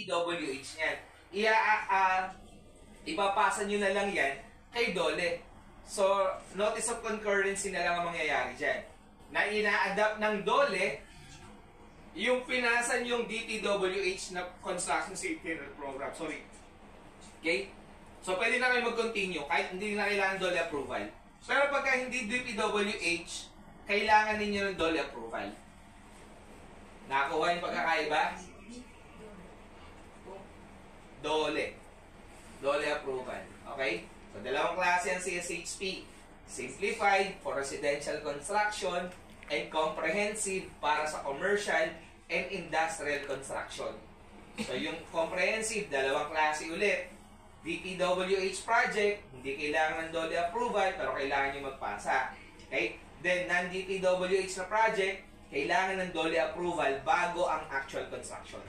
DPWH niyan. Ipapasa nyo na lang yan kay DOLE. So, notice of concurrency na lang ang mangyayari dyan. Na ina-adapt ng DOLE yung pinasan yung DPWH na Construction Safety Program. Sorry. Okay? So, pwede na kayo mag-continue kahit hindi na kailangan DOLE approval. Pero pagka hindi DPWH, kailangan ninyo ng DOLE approval. Nakakuha yung pagkakaiba? DOLE approval. Okay? So, dalawang klase ang CSHP. Simplified for residential construction and comprehensive para sa commercial and industrial construction. So, yung comprehensive, dalawang klase ulit. DPWH project, hindi kailangan ng DOLE approval, pero kailangan nyo magpasa. Okay? Then, non-DPWH na project, kailangan ng DOLE approval bago ang actual construction.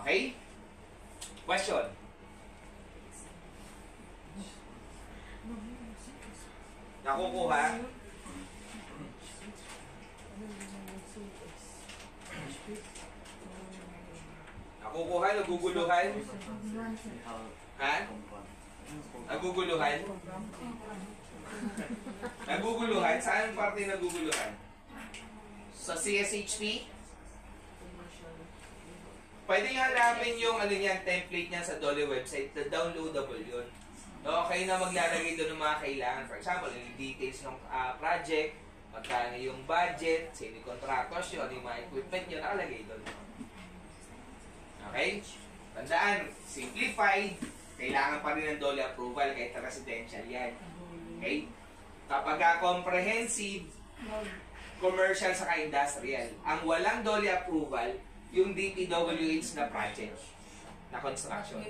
Okay? Question? Nakukuha? Nakukuha? Naguguluhan? Ha? Naguguluhan? Naguguluhan? Saan parte naguguluhan? Sa CSHP? Pwede nyo hanapin yung template niya sa DOLE website. Downloadable yun. So, kayo na maglalagay doon ng mga kailangan. For example, yung details ng project, magkano yung budget, sino yung contractors yun, yung mga equipment nyo, nakalagay doon. Okay? Tandaan, simplified, kailangan pa rin ng DOLE approval kahit residential yan. Okay? Kapag comprehensive, commercial saka industrial. Ang walang DOLE approval, yung DPWH na project na construction.